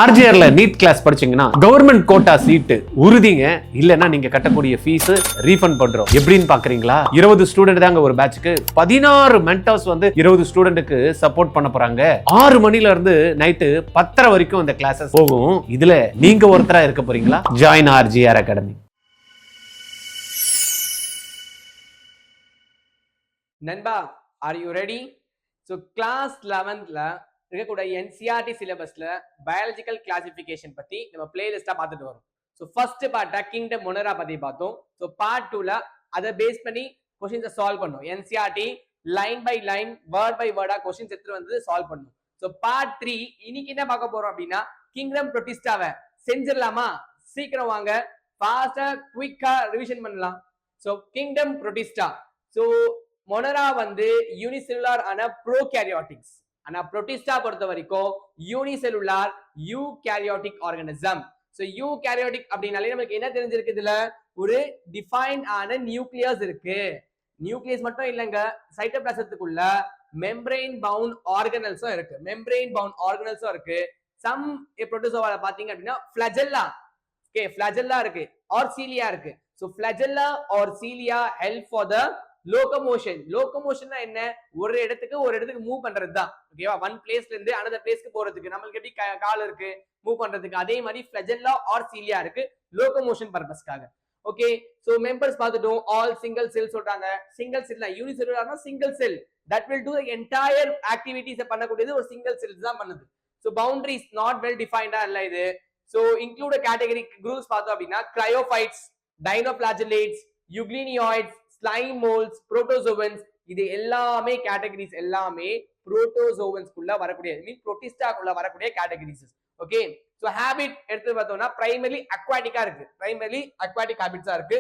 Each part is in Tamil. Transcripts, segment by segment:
ஆர்ஜிஆர்ல நீட் கிளாஸ் படிச்சீங்கன்னா கவர்மெண்ட் கோட்டா சீட்டு உறுதிங்க. இல்லன்னா நீங்க கட்டக்கூடிய ஃபீஸ் ரீஃபண்ட் பண்றோம். எப்படின்னு பாக்குறீங்களா? 20 ஸ்டூடெண்ட் தாங்க ஒரு பேட்ச்க்கு. 16 மென்டர்ஸ் வந்து 20 ஸ்டூடெண்ட்டுக்கு சப்போர்ட் பண்ண போறாங்க. 6 மணில இருந்து நைட்டு 10:30 வரைக்கும் இந்த கிளாஸஸ் போகும். இதுல நீங்க ஒருத்தரா இருக்க போறீங்களா? Join RGR academy. நண்பா, are you ready? So class 11th இருக்கக்கூடிய என்சிஆர்டி சிலபஸ்ல பயாலஜிக்கல் கிளாசிபிகேஷன் பத்தி நம்ம பிளேலிஸ்டா பார்த்துட்டு வரோம். ஸோ ஃபர்ஸ்ட் பார்ட்டா கிங்டம் மொனரா பத்தி பார்த்தோம். ஸோ பார்ட் 2ல அதை பேஸ் பண்ணி கொஸ்டின்ஸை சால்வ் பண்ணோம். NCERT line by line word by வேர்டா கொஸ்டின்ஸ் எடுத்து வந்து சால்வ் பண்ணோம். ஸோ பார்ட் 3 இன்னைக்கு என்ன பார்க்க போறோம் அப்படின்னா கிங்டம் ப்ரோட்டிஸ்டாவை செஞ்சிடலாமா? சீக்கிரம் வாங்க, ஃபாஸ்டா குயிக்கா ரிவிஷன் பண்ணலாம். So kingdom Protista. ஸோ மொனரா வந்து யூனிசெல்லுலார் ஆன ப்ரோகேரியாட்டிக்ஸ். ஆனா புரோட்டிஸ்டா பொறுத்த வரைக்கும் unicellular eukaryotic organism. So eukaryotic அப்படினாலே நமக்கு என்ன தெரிஞ்சிருக்கு? இதுல ஒரு டிஃபைன்ட் ஆன நியூக்ளியஸ் இருக்கு. நியூக்ளியஸ் மட்டும் இல்லங்க, சைட்டோபிளாசத்துக்குள்ள மெம்பரேன் பவுண்ட் ஆர்கனல்ஸும் இருக்கு. மெம்பரேன் பவுண்ட் ஆர்கனல்ஸும் இருக்கு. சம் புரோட்டோசோவால பாத்தீங்க அப்படின்னா ஃபிளஜெல்லா, ஓகே, ஃபிளஜெல்லா இருக்கு, ஆர் சீலியா இருக்கு. So flagella or cilia help for the locomotion. லோகோமோஷன்னா என்ன? ஒரு இடத்துக்கு மூவ் பண்றது தான். ஓகேவா? ஒன் பிளேஸ்ல இருந்து another பிளேஸ்க்கு போறதுக்கு நம்மளுக்கு எப்படி கால் இருக்கு மூவ் பண்றதுக்கு, அதே மாதிரி ஃபிளஜெல்லா ஆர் சீலியா இருக்கு லோகோமோஷன் பர்பஸ்க்காக. ஓகே, சோ மெம்பர்ஸ் பார்த்துட்டோம். ஆல் சிங்கிள் செல் சொல்றாங்க. சிங்கிள் செல்னா யூனிசெல்லுலார்னா single cell that will do the entire activities பண்ணக்கூடியது ஒரு சிங்கிள் செல் தான் பண்ணுது. சோ பவுண்டரிஸ் நாட் வெல் டிஃபைன்டா இல்ல இது. சோ இன்க்ளூட் கேட்டகரி குரூப்ஸ் பார்த்தோம் அப்படின்னா chrysophytes, dinoflagellates, euglenoids, slime moulds, protozoans, இது எல்லாமே கேட்டகரிஸ் எல்லாமே புரோட்டோசோவன்ஸ்க்குள்ள வரக்கூடிய மீன் புரோட்டிஸ்டாக்குள்ள வரக்கூடிய கேட்டகரிஸ். ஓகே, சோ ஹேபிட் எடுத்து பார்த்தோம்னா பிரைமரி அக்வாட்டிக்கா இருக்கு. பிரைமரி அக்வாட்டிக் ஹேபிட்ஸா இருக்கு.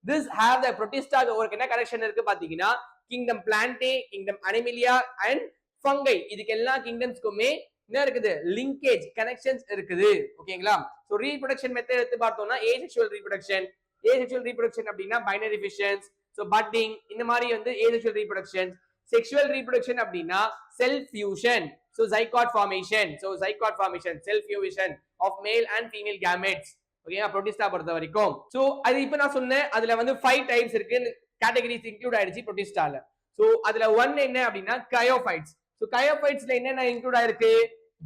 திஸ் ஹேவ் தி புரோட்டிஸ்டா ஒரு என்ன கனெக்ஷன் இருக்கு பாத்தீங்கன்னா kingdom Plantae, kingdom Animalia and fungi. இதுக்கு எல்லா கிங்டம்ஸ்க்குமே என்ன இருக்குது? லிங்கேஜ் கனெக்ஷன்ஸ் இருக்குது. ஓகேங்களா? சோ ரீப்ரொடக்ஷன் மெத்தட் எடுத்து பார்த்தோம்னா ஏசெக்சுவல் ரீப்ரொடக்ஷன். ஏசெக்சுவல் ரீப்ரொடக்ஷன் அப்படின்னா பைனரி ஃபிஷன்ஸ், சோ பட்டிங், இந்த மாதிரி வந்து ஏசெக்சுவல் ரீப்ரொடக்ஷன். செக்சுவல் ரீப்ரொடக்ஷன் அப்படின்னா self fusion, so zygote formation. So zygote formation, self fusion of male and female gametes. ஓகேங்களா? புரோட்டிஸ்டா பொறுத்த வரைக்கும். சோ அது இப்போ நான் சொன்னேன், அதுல வந்து 5 டைப்ஸ் இருக்கு, கேட்டகரிஸ் இன்க்ளூட் ஆயிடுச்சு புரோட்டிஸ்டால. சோ அதுல 1 என்ன அப்படின்னா கிரையோஃபைட்ஸ். சோ கிரையோஃபைட்ஸ்ல என்னென்ன இன்க்ளூட் ஆயிருக்கு?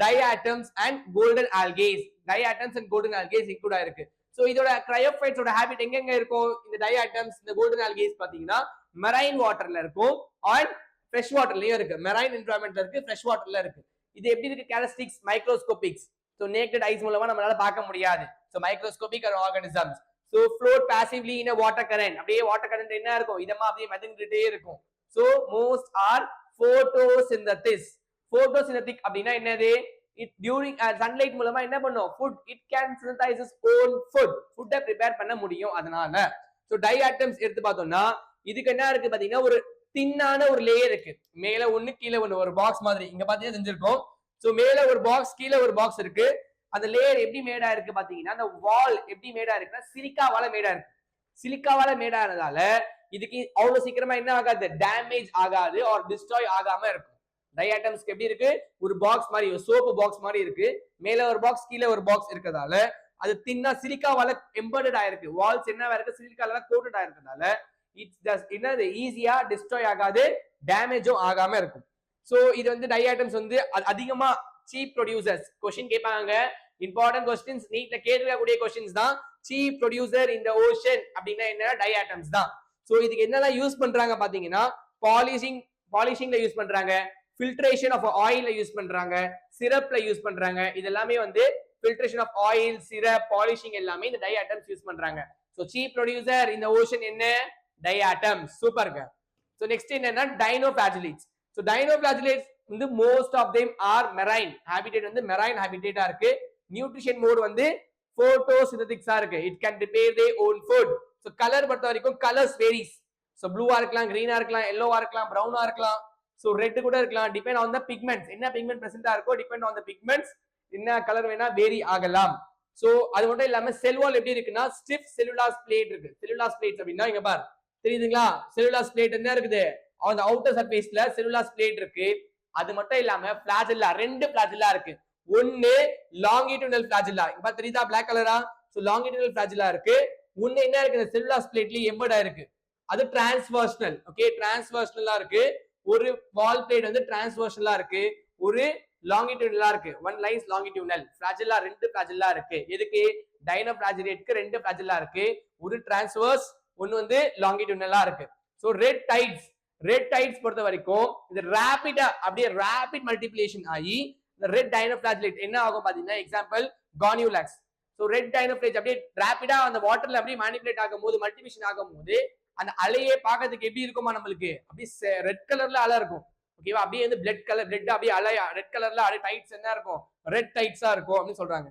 Diatoms and golden algae. Diatoms and golden algae include ஆயிருக்கு. சோ இதோட கிரையோஃபைட்ஸோட ஹேபிட் எங்கெங்க இருக்கும்? இந்த டயாட்டம்ஸ், இந்த கோல்டன் ஆல்கேஸ் பாத்தீங்கன்னா மெரைன் வாட்டர்ல இருக்கும் அண்ட் ஃப்ரெஷ் வாட்டர்லயும் இருக்கு. மெரைன் என்விரான்மெண்ட்ல இருக்கு, ஃப்ரெஷ் வாட்டர்ல இருக்கு. இது எப்படி இருக்கு? Characteristics microscopics. So naked eyes மூலமா நம்மளால பார்க்க முடியாது. So microscopic organisms. So float passively in a water current. அப்படியே வாட்டர் கரண்ட் என்ன இருக்கும்? இதமா அப்படியே மிதந்துட்டே இருக்கும். So most are photosynthesis. photosynthetic அப்படின்னா என்னது? It during sunlight மூலமா என்ன பண்ணும்? food it can synthesize its own food. food prepare பண்ண முடியும் அதனால. சோ டயாட்டம்ஸ் எடுத்து பார்த்தோம்னா இதுக்கு என்ன இருக்கு பாத்தீங்கன்னா ஒரு தின்னான ஒரு லேயர் இருக்கு. மேல ஒண்ணு கீழ ஒண்ணு, ஒரு பாக்ஸ் மாதிரி இங்க பாத்தீங்கன்னா செஞ்சிருக்கோம். சோ மேல ஒரு பாக்ஸ், கீழ ஒரு பாக்ஸ் இருக்கு. அந்த லேயர் எப்படி மேடா இருக்கு பாத்தீங்கன்னா அந்த வால் எப்படி மேடா இருக்குன்னா சிலிக்காவால மேடா இருக்கு. சிலிக்காவால மேடா ஆனதால இதுக்கு அவ்வளவு சீக்கிரமா என்ன ஆகாது? டேமேஜ் ஆகாது ஆர் டிஸ்ட்ராய் ஆகாம இருக்கும். டயாட்டம்ஸ்க்கு எப்படி இருக்கு? ஒரு பாக்ஸ் மாதிரி, ஒரு சோப்பு பாக்ஸ் மாதிரி இருக்கு. மேல ஒரு பாக்ஸ், கீழ ஒரு பாக்ஸ் இருக்கதால அது தின்னா சிலிக்காவால எம்பெடட் ஆயிருக்கு. வால்ஸ் என்னவா இருக்கு? சிலிக்காவால கோட்டட் ஆயிருக்கதால இட்ஸ் ஜஸ்ட் என்னது ஈஸியா டிஸ்ட்ராய் ஆகாது, டேமேஜும் ஆகாம இருக்கும். சோ இது வந்து டயாட்டம்ஸ் வந்து அதிகமா சீப் ப்ரொடியூசர்ஸ். கொஸ்டின் கேட்பாங்க, இம்பார்ட்டன்ட் கொஸ்டின்ஸ், நீட்ல கேட்கக்கூடிய கொஸ்டின்ஸ் தான். சீப் ப்ரொடியூசர் இந்த ஓஷன் அப்படின்னா என்ன? டயாட்டம்ஸ் தான். சோ இதுக்கு என்னெல்லாம் யூஸ் பண்றாங்க பாத்தீங்கன்னா பாலிஷிங்ல யூஸ் பண்றாங்க, ஃபில்ட்ரேஷன் ஆஃப் ஆயில்ல யூஸ் பண்றாங்க, சிரப்ல யூஸ் பண்றாங்க. இது எல்லாமே வந்து filtration of oil, syrup, polishing எல்லாமே இந்த டயாட்டம்ஸ் யூஸ் பண்றாங்க. சோ சீப் ப்ரொடியூசர் இந்த ஓஷன் என்ன? டயாட்டம்ஸ். சூப்பர்ங்க. சோ நெக்ஸ்ட் என்னன்னா டைனோபிளாஜிலேட்ஸ். சோ டைனோபிளாஜிலேட்ஸ் வந்து most of them are marine habitat. வந்து மெரைன் ஹேபிடேட்டா இருக்கு. நியூட்ரிஷன் மோட் வந்து போட்டோசிந்தெடிக்ஸா இருக்கு. It can prepare their own food. So colour பொறுத்த வரைக்கும் கலர்ஸ் வேரிஸ். சோ ப்ளூவா இருக்கலாம், கிரீனா இருக்கலாம், yellowவா இருக்கலாம், பிரவுனா இருக்கலாம், சோ ரெட் கூட இருக்கலாம். Depend on the pigments. என்ன பிக்மெண்ட் பிரசன்ட்டா இருக்கோ டிபெண்ட் ஆன் தி பிக்மெண்ட்ஸ் என்ன கலர் வேணா வேரி ஆகலாம். சோ அது மட்டும் இல்லாம செல் வால் எப்படி இருக்குன்னா ஸ்டிஃப் செல்லுலார் பிளேட் இருக்கு. செல்லுலார் பிளேட்ஸ் அப்படின்னா இங்க பாரு, தெரியுதுங்களா? செல்லுலார் பிளேட் என்ன இருக்குது? அந்த அவுட்டர் சர்ஃபேஸ்ல செல்லுலார் பிளேட் இருக்கு. அது மட்டும் இல்லாம பிளாஜெல்லா, 2 பிளாஜெல்லா இருக்கு. ஒன்னு லாங்கிடியூனல் ஃபிளாஜெல்லா. இப்ப தெரியுதா black கலரா? சோ லாங்கிடியூனல் ஃபிளாஜெல்லா இருக்கு. ஒன்னு என்ன இருக்கு, இந்த செல்லுலார் பிளேட்லயே எம்பட் ஆயிருக்கு, அது டிரான்ஸ்வர்ஷனல். ஓகே, டிரான்ஸ்வர்ஷனலா இருக்கு. ஒரு வால் பிளேட் வந்து டிரான்ஸ்வர்ஷனலா இருக்கு, ஒரு லாங்கிடியூனலா இருக்கு. ஒன் லைன்ஸ் லாங்கிடியூனல் ஃபிளாஜெல்லா, ரெண்டு ஃபிளாஜெல்லா இருக்கு. எதுக்கு? டைனோஃபிளாஜெலேட்க்கு ரெண்டு ஃபிளாஜெல்லா இருக்கு, ஒரு டிரான்ஸ்வர்ஸ், ஒன்னு வந்து லாங்கிடியூனலா இருக்கு. சோ ரெட் டைட்ஸ் பொறுத்த வரைக்கும் இது ரேபிடா அப்படியே ரேபிட் மல்டிப்ளிகேஷன் ஆகி இந்த ரெட் டைனோஃபிளாஜெலேட் என்ன ஆகும் பாத்தீங்கன்னா, எக்ஸாம்பிள் கானியூலாக்ஸ். சோ ரெட் டைனோஃபிளாஜ் அப்படியே ரேபிடா அந்த வாட்டர்ல அப்படியே மேனிபுலேட் ஆகும்போது, மல்டிபிளிகேஷன் ஆகும்போது அந்த அலையே பார்க்கிறதுக்கு எப்படி இருக்குமா நம்மளுக்கு, அப்படியே ரெட் கலர்ல அலை இருக்கும். ஓகேவா? அப்படியே வந்து பிளட் அப்படியே அலையா ரெட் கலர்ல அப்படியே டைட்ஸ் என்ன இருக்கும், ரெட் டைட்ஸா இருக்கும் அப்படின்னு சொல்றாங்க.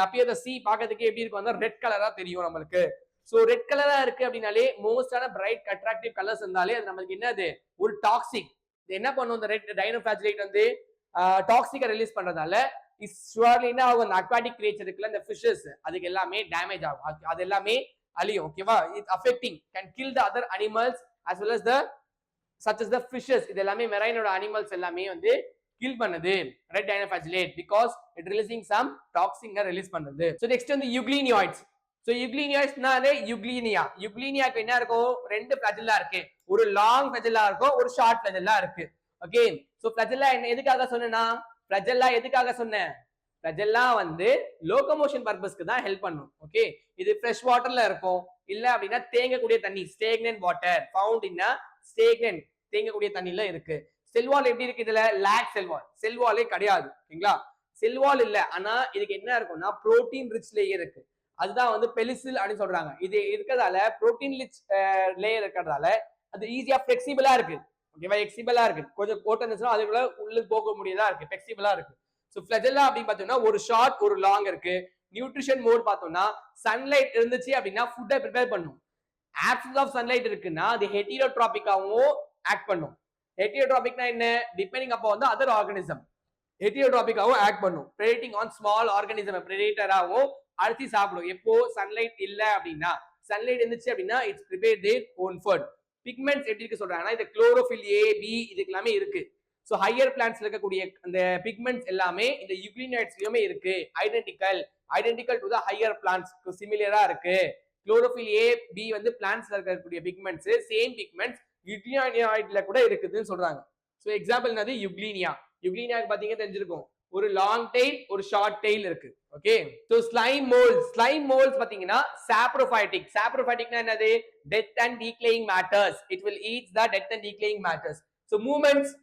அப்படியே அந்த சி பார்க்கிறதுக்கு எப்படி இருக்கும், ரெட் கலரா தெரியும் நம்மளுக்கு. சோ ரெட் கலரா இருக்கு அப்படின்னாலே மோஸ்டான பிரைட் அட்ராக்டிவ் கலர்ஸ் இருந்தாலே அது நமக்கு என்னது, ஒரு டாக்ஸிக். இது என்ன பண்ணும், இந்த ரெட் டைனோஃபிளாஜெலேட் வந்து டாக்ஸிக்கை ரிலீஸ் பண்றதால ஷுவர்லி என்ன ஆகும், அந்த அக்வாட்டிக் கிரியேச்சர் இருக்குல்ல, இந்த ஃபிஷஸ், அதுக்கு எல்லாமே டேமேஜ் ஆகும், அது எல்லாமே அழியும். ஓகேவா? It affecting can kill the other animals as well as the such as the fishes. இது எல்லாமே மெரைனோட அனிமல்ஸ் எல்லாமே வந்து கில் பண்ணுது red dinoflagellate, because it releasing some டாக்ஸிங்க ரிலீஸ் பண்ணுது. சோ நெக்ஸ்ட் வந்து யூக்ளினியாய்ட்ஸ். சோ யூக்ளினியாய்ட்ஸ்னாலே யுக்ளீனியாக்கு என்ன இருக்கும், ரெண்டு ஃபிளாஜெல்லா இருக்கு, ஒரு லாங் ஃபிளாஜெல்லா இருக்கும், ஒரு ஷார்ட் ஃபிளாஜெல்லா இருக்கு. ஓகே, சோ ஃபிளாஜெல்லா எதுக்காக சொன்னேன்னா, ஃபிளாஜெல்லா வந்து லோகோமோஷன் பர்பஸ்க்கு தான் ஹெல்ப் பண்ணும். ஓகே, இது ஃப்ரெஷ் வாட்டர்ல இருக்கும், இல்ல அப்படின்னா தேங்கக்கூடிய தண்ணி, ஸ்டேக்னன்ட் வாட்டர் ஃபவுண்ட் இன் ஸ்டேக்னன்ட், தேங்கக்கூடிய தண்ணில இருக்கு. செல்வால் எப்படி இருக்கு, இதுல லேக் செல்வாலே கிடையாது. ஓகேங்களா? செல்வால் இல்ல, ஆனா இதுக்கு என்ன இருக்கும்னா புரோட்டீன் ரிச் லேயர் இருக்கு, அதுதான் வந்து பெலிசில் அப்படின்னு சொல்றாங்க. இது இருக்கிறதால புரோட்டீன் ரிச் லேயர் இருக்கிறதால அது ஈஸியா ஃபிளெக்சிபிளா இருக்கு. ஓகேவா? எக்ஸிபிளா இருக்கு, கொஞ்சம் ஓட்டம் இருந்துச்சுன்னா அதுக்குள்ள உள்ள போக முடியதா இருக்கு, ஃபிளெக்சிபிளா இருக்கு. சோ ஃபிளாஜெல்லா அப்படின்னு பார்த்தோம்னா ஒரு ஷார்ட் ஒரு லாங் இருக்கு. நியூட்ரிஷன் மோட் பார்த்தோம்னா சன்லைட் இருந்துச்சு அப்படின்னா ஃபுட்டை ப்ரிப்பேர் பண்ணும். ஆப்சன்ஸ் ஆஃப் சன்லைட் இருக்குன்னா அது ஹெட்டிரோட்ராபிக்காவும் ஆக்ட் பண்ணும். ஹெட்டிரோட்ராபிக்னா என்ன, டிபெண்டிங் அப்போ வந்து அதர் ஆர்கானிசம் ஹெட்டிரோட்ராபிக்காவும் ஆக்ட் பண்ணும். பிரெடேட்டிங் ஆன் ஸ்மால் ஆர்கானிசம், பிரெடேட்டராவும் அழுத்தி சாப்பிடும். எப்போ சன்லைட் இல்ல அப்படின்னா, சன்லைட் இருந்துச்சு அப்படின்னா it's prepare their own food. Pigments எப்படி இருக்கு சொல்றாங்கன்னா, இது குளோரோஃபில் ஏ பி இதுக்கு எல்லாமே இருக்கு. சோ ஹையர் பிளான்ட்ஸ்ல இருக்கக்கூடிய அந்த பிக்மெண்ட்ஸ் எல்லாமே இந்த யூக்ளினாய்ட்ஸ்லயுமே இருக்கு. Identical to the higher plants, சிமிலரா இருக்கு. குளோரோஃபில் ஏ பி வந்து பிளான்ட்ஸ்ல இருக்கக்கூடிய பிக்மெண்ட்ஸ், சேம் பிக்மெண்ட்ஸ் யூக்ளினாய்ட்ல கூட இருக்குதுன்னு சொல்றாங்க. சோ எக்ஸாம்பிள் என்னது, யுக்ளினியாக்கு பாத்தீங்கன்னா தெரிஞ்சிருக்கும், ஒரு லாங் டெயில் ஒரு ஷார்ட் டெயில் இருக்கு. ஓகே, சோ ஸ்லைம் மோல்ஸ் பாத்தீங்கன்னா சாப்ரோஃபைட்டிக்னா என்னது, death and decaying matters, it will eats the death and decaying matters. So moments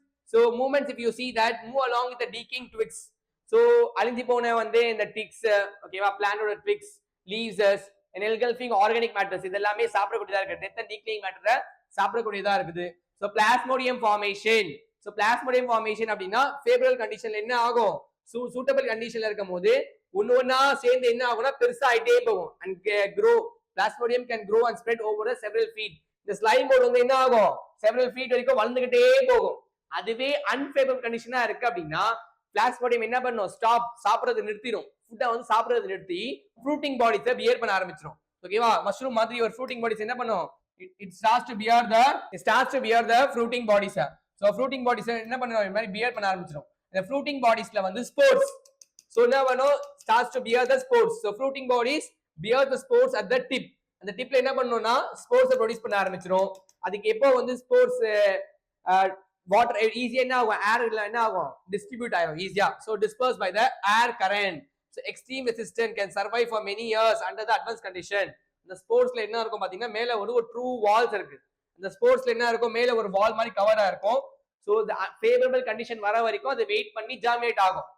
if you see that move along with the decaying twigs. so அழிஞ்சு போன வந்து இந்த twigs, ஓகேவா, பிளான்டோட twigs, leaves and engulfing organic matters, இதெல்லாமே சாப்பிடக்கூடியதா இருக்கு, டெத் அண்ட் டீக்லேயிங் மேட்டரை சாப்பிடக்கூடியதா இருக்குது. சோ பிளாஸ்மோடியம் ஃபார்மேஷன் அப்படின்னா ஃபேவரபிள் கண்டிஷன்ல என்ன ஆகும், சூட்டபிள் கண்டிஷன்ல இருக்கும்போது ஒண்ணா சேர்ந்து என்ன ஆகும்னா பெருசா ஆயிட்டே போகும் and grow. Plasmodium can grow and spread over several feet. இந்த ஸ்லைம் மோட் வந்து என்ன ஆகும், several feet வரைக்கும் வளர்ந்துகிட்டே போகும். அதுவே அன்ஃபேவரபிள் கண்டிஷனா இருக்கு அப்படின்னா பிளாஸ்மோடியம் என்ன பண்ணும், சாப்பிடுறது நிறுத்திடும், ஃபுட்டை வந்து சாப்பிடுறது நிறுத்தி ஃப்ரூட்டிங் பாடிஸை பியர் பண்ண ஆரம்பிச்சிடும். ஓகேவா? மஷ்ரூம் மாதிரி ஒரு ஃப்ரூட்டிங் பாடிஸ் என்ன பண்ணும், it starts to bear the fruiting bodies. so fruiting bodies என்ன பண்ணும், இந்த மாதிரி பியர் பண்ண ஆரம்பிச்சிடும். இந்த ஃப்ரூட்டிங் பாடிஸ்ல வந்து ஸ்போர்ஸ், so என்ன பண்ணும், starts to bear the spores. so fruiting bodies bear the spores at the tip. அந்த டிப்ல என்ன பண்ணும்னா ஸ்போர்ஸ் ப்ரொடியூஸ் பண்ண ஆரம்பிச்சிடும். அதுக்கு எப்போ வந்து ஸ்போர்ஸ் வாட்டர் ஈஸியா என்ன ஆகும், ஏர்ல என்ன ஆகும், டிஸ்ட்ரிபியூட் ஆகும் ஈஸியா. so dispersed by the air current. so extreme resistant can survive for many years under the advanced condition. இந்த ஸ்போர்ட்ஸ்ல என்ன இருக்கும் பாத்தீங்கன்னா, மேல ஒரு ட்ரூ வால்ஸ் இருக்கு. இந்த ஸ்போர்ட்ஸ்ல என்ன இருக்கும், மேல ஒரு வால் மாதிரி கவரா இருக்கும். சோ ஃபேவரபிள் கண்டிஷன் வர வரைக்கும் அது வெயிட் பண்ணி ஜாமினேட் ஆகும்.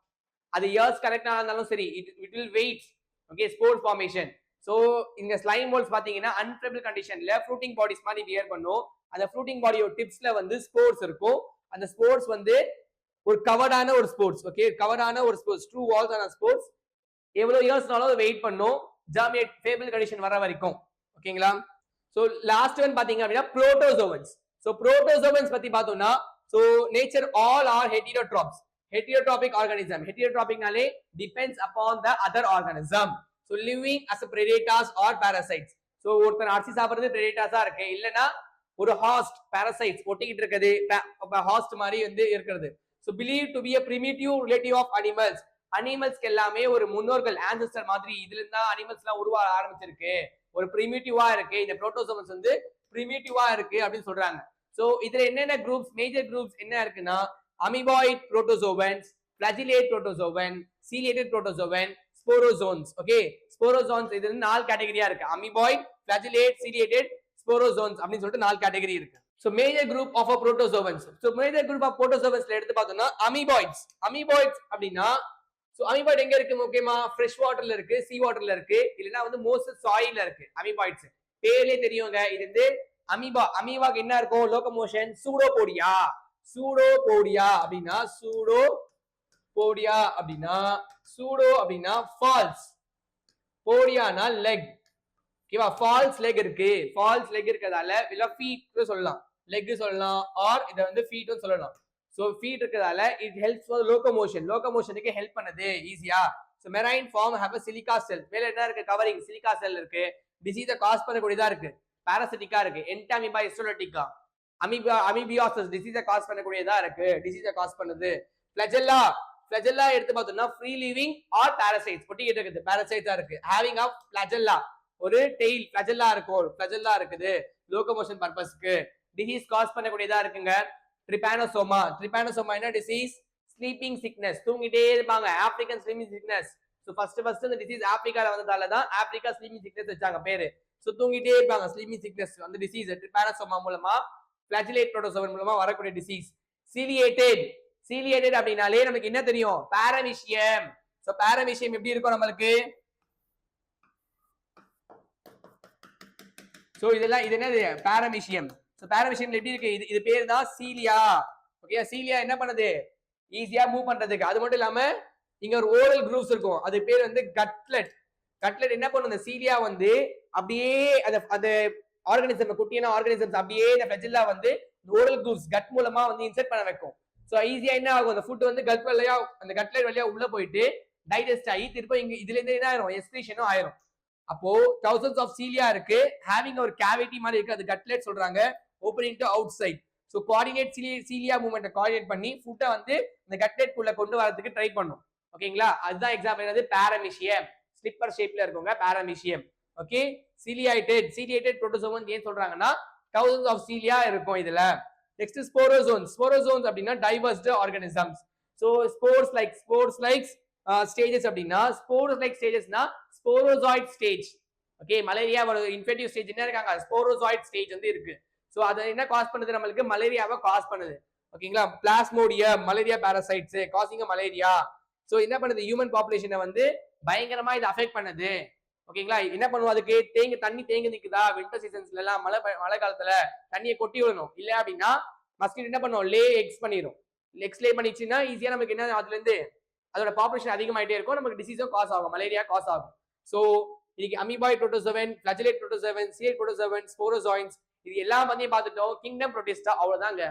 அது இயர்ஸ் கரெக்டா இருந்தாலும் சரி, it will wait. Okay, spores formation. So இங்க ஸ்லைம் மோல்ஸ் பாத்தீங்கன்னா அன்ஃபேவரபிள் கண்டிஷன்ல ஃப்ரூட்டிங் பாடிஸ் மாதிரி பிஹேவ் பண்ணும். அந்த ஃப்ரூட்டிங் பாடியோட டிப்ஸ்ல வந்து ஸ்போர்ஸ் இருக்கும். அந்த ஸ்போர்ஸ் வந்து ஒரு கவர்டான ஒரு ஸ்போர்ட்ஸ். ஓகே, கவர்டான ஒரு ஸ்போர்ட்ஸ், ட்ரூ வால்ஸ் ஆன ஸ்போர்ட்ஸ் எவ்வளவு இயர்ஸ்னாலும் வெயிட் பண்ணும் ஜாமினேட் ஃபேவரபிள் கண்டிஷன் வர வரைக்கும். ஓகேங்களா? சோ லாஸ்ட் ஒன் பாத்தீங்க அப்படின்னா புரோட்டோசோவன்ஸ். சோ புரோட்டோசோவன்ஸ் பத்தி பார்த்தோம்னா, so nature all are heterotrophic organism. heterotropicனாலே depends upon the other organism. so living as a predators or parasites. so ஒருத்தர் அரிசி சாப்பிடுறது predators-ஆ இருக்கு, இல்லனா ஒரு host parasites ஒட்டிக்கிட்டு இருக்குது, host மாதிரி வந்து இருக்குது. so believed to be a primitive relative of animals. அனிமல்ஸ்க்கு எல்லாமே ஒரு முன்னோர்கள் ஆன்செஸ்டர் மாதிரி இதுல இருந்தா அனிமல்ஸ் எல்லாம் உருவாக ஆரம்பிச்சிருக்கு, ஒரு பிரிமிட்டிவா இருக்கு, இந்த புரோட்டோசோவன்ஸ் வந்து பிரிமிட்டிவா இருக்கு அப்படின்னு சொல்றாங்க. சோ இதுல என்னென்ன குரூப்ஸ், மேஜர் குரூப்ஸ் என்ன இருக்குன்னா amoeboid protozoans, flagellate protozoan, ciliated protozoan, sporozoans. Okay, sporozoans இது 4 கேட்டகரியா இருக்கு. அமீபாய்ட், ஃபிளாஜிலேட், சீலியேட்டட், ஸ்போரோசோன்ஸ் அப்படின்னு சொல்லிட்டு 4 கேட்டகரி இருக்கு. So major group of a protozoans. So major group of protozoans எடுத்து பார்த்தோம்னா amoeboids. Amoeboids அப்படினா so amoeboid எங்க இருக்கு முக்கியமா fresh waterல இருக்கு, sea waterல இருக்கு, இல்லனா வந்து most soilல இருக்கு amoeboids. பேர்லயே தெரியுங்க இது வந்து அமீபா. அமீபாக்கு என்ன இருக்கும்? Locomotion, pseudopodia. சூடோபோடியா அப்படினா சூடோபோடியா அப்படினா சூடோ அப்படினா ஃபால்ஸ், போடியானா லெக். ஓகேவா? ஃபால்ஸ் லெக் இருக்கு. ஃபால்ஸ் லெக் இருக்கதால இல்ல ஃபீட் சொல்லலாம், லெக் சொல்லலாம், ஆர் இத வந்து ஃபீட்னு சொல்லலாம். சோ ஃபீட் இருக்கதால இட் ஹெல்ப்ஸ் ஃபார் லோகோமோஷன். லோகோமோஷனுக்கு ஹெல்ப் பண்ணுது ஈஸியா. So marine form have a silica cell. மேல என்ன இருக்கு? கவரிங் சிலிகா செல் இருக்கு. டிசீஸை காஸ் பண்ணக்கூடியதா இருக்கு, பாராசிட்டிக்கா இருக்கு. என்டாமீபா, ஹிஸ்டோலிட்டிகா. அமீபியாசிஸ் டிசீஸை காஸ் பண்ணக்கூடியதா இருக்கு, டிசீஸை காஸ் பண்ணுது. ஃபிளஜெல்லா, ஃபிளஜெல்லா எடுத்து பார்த்தோம்னா ஃப்ரீ லிவிங் ஆர் பாராசைட்ஸ், ஒட்டிக்கிட்டு இருக்குது, பாராசைட்ஸா இருக்கு. ஹேவிங் ஆஃப் ஃபிளஜெல்லா, ஒரு டெயில் ஃபிளஜெல்லா இருக்கும், ஃபிளஜெல்லா இருக்குது லோகோமோஷன் பர்பஸ்க்கு. டிசீஸ் காஸ் பண்ணக்கூடியதா இருக்குங்க. ட்ரிபானோசோமா. ட்ரிபானோசோமா என்ன டிசீஸ்? ஸ்லீப்பிங் சிக்னஸ், தூங்கிட்டே இருப்பாங்க, African sleeping sickness. So first இந்த டிசீஸ் ஆப்பிரிக்கால வந்ததால தான் ஆப்பிரிக்கா ஸ்லீப்பிங் சிக்னஸ் வச்சாங்க பேரு. சோ தூங்கிட்டே இருப்பாங்க, ஸ்லீப்பிங் சிக்னஸ் அந்த டிசீஸ் ட்ரிபானோசோமா மூலமா, ஃபிளாஜிலேட் புரோட்டோசோவன் மூலமா வரக்கூடிய டிசீஸ். சீலியேட்டட், சீலியேட்டட் அப்படினாலே நமக்கு என்ன தெரியும்? பாரமீசியம். சோ பாரமீசியம் எப்படி இருக்கும் நமக்கு? சோ இதெல்லாம் இது என்னது? பாரமீசியம். சோ பாரமீசியம்ல எப்படி இருக்கு? இது பேர் தான் சீலியா. ஓகே, சீலியா என்ன பண்ணுது? ஈஸியா மூவ் பண்றதுக்கு. அது மட்டும் இல்லாம இங்க ஒரு ஓரல் குரூப்ஸ் இருக்கும், அது பேர் வந்து கட்லெட். கட்லெட் என்ன பண்ணும்? இந்த சீலியா வந்து அப்படியே அந்த ஆர்கானிசம், குட்டியான ஆர்கானிசம்ஸ் அப்படியே இந்த ஃபிளஜெல்லா வந்து ஓரல் குரூப்ஸ் கட் மூலமா வந்து இன்செர்ட் பண்ண வைக்கும். சோ ஈஸியா என்ன ஆகும்? அந்த ஃபுட் வந்து கட் வழியா, அந்த கட்லெட் வழியா உள்ள போயிட்டு டைஜஸ்ட் ஆகி திரும்ப இங்க இதுல இருந்து என்ன ஆயிரும்? எக்ஸ்கிரீஷனும் ஆயிரும். அப்போ thousands of cilia இருக்கு, having ஒரு cavity மாதிரி இருக்கு, அது கட்லெட் சொல்றாங்க, opening to outside. So coordinate cilia movement coordinate பண்ணி ஃபுட்டை வந்து இந்த கட்லெட் குள்ள கொண்டு வரதுக்கு ட்ரை பண்ணும். ஓகேங்களா? அதுதான் எக்ஸாம்பிள் என்னது? பாரமீசியம். ஸ்லிப்பர் ஷேப்ல இருக்குங்க paramecium. Okay, ciliated, ciliated protozoan ஏன் சொல்றாங்கன்னா thousands of cilia இருக்கும் இதுல. Next sporozoans. ஸ்போரோசோன்ஸ் அப்படினா diverse organisms. So spores like stages அப்படினா ஸ்போர்ஸ் லைக் ஸ்டேஜஸ்னா ஸ்போரோசாய்ட் ஸ்டேஜ். ஓகே, மலேரியா ஒரு இன்ஃபெக்டிவ் ஸ்டேஜ் என்ன இருக்காங்க? ஸ்போரோசாய்ட் ஸ்டேஜ் வந்து இருக்கு. சோ அது என்ன காஸ் பண்ணுது? நம்மளுக்கு மலேரியாவை காஸ் பண்ணுது. ஓகேங்களா? Plasmodium, malaria parasites causing malaria. So என்ன பண்ணுது? ஹியூமன் பாப்புலேஷனை வந்து பயங்கரமா இது அஃபெக்ட் பண்ணுது. ஓகேங்களா? என்ன பண்ணுவோம்? அதுக்கு தண்ணி தேங்கி நிக்குதா? வின்டர் சீசன்ஸ்ல எல்லாம் மழை காலத்துல தண்ணியை கொட்டி விடணும். இல்ல அப்படின்னா மஸ்கிட்டோ என்ன பண்ணும்? லே எக்ஸ் பண்ணிடும். எக்ஸ் லே பண்ணிச்சுன்னா ஈஸியா நமக்கு என்ன, அதுல இருந்து அதோட பாப்புலேஷன் அதிகமாயிட்டே இருக்கும், நமக்கு டிசீஸும் காஸ் ஆகும், மலேரியா காஸ் ஆகும். சோ இன்னைக்கு அமீபாய்ட் புரோட்டோசோவன், ஃபிளாஜெலேட் புரோட்டோசோவன், சீலியேட்டட் புரோட்டோசோவன், ஸ்போரோசாய்ட்ஸ் இது எல்லாம் பத்தியும் பார்த்துட்டோம். கிங்டம் புரோட்டிஸ்டா அவ்வளவுதாங்க.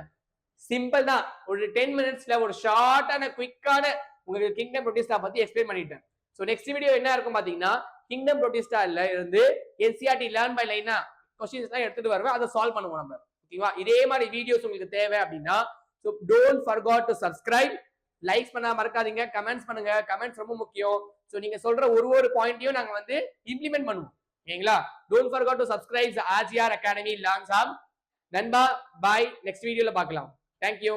சிம்பிள் தான். ஒரு 10 மினிட்ஸ்ல ஒரு ஷார்ட்டான குயிக்கான உங்களுக்கு கிங்டம் புரோட்டிஸ்டா பத்தி எக்ஸ்பிளைன் பண்ணிட்டேன். சோ நெக்ஸ்ட் வீடியோ என்ன இருக்கும் பாத்தீங்கன்னா, கிங்டம் புரோட்டிஸ்டால இருந்து NCERT லேர்ன் பை லைனா क्वेश्चंस எல்லாம் எடுத்துட்டு வருவேன், அதை சால்வ் பண்ணுவோம் நம்ம. ஓகேவா? இதே மாதிரி வீடியோஸ் உங்களுக்கு தேவை அப்படின்னா so don't forgot to subscribe. Likes பண்ண மறக்காதீங்க, கமெண்ட்ஸ் பண்ணுங்க. கமெண்ட்ஸ் ரொம்ப முக்கியம். சோ நீங்க சொல்ற ஒரு பாயிண்ட்டையும் நாங்க வந்து இம்ப்ளிமெண்ட் பண்ணுவோம். ஓகேங்களா? Don't forgot to subscribe AGR Academy Learn Hub. நண்பா, பாய். நெக்ஸ்ட் வீடியோல பார்க்கலாம். Thank you.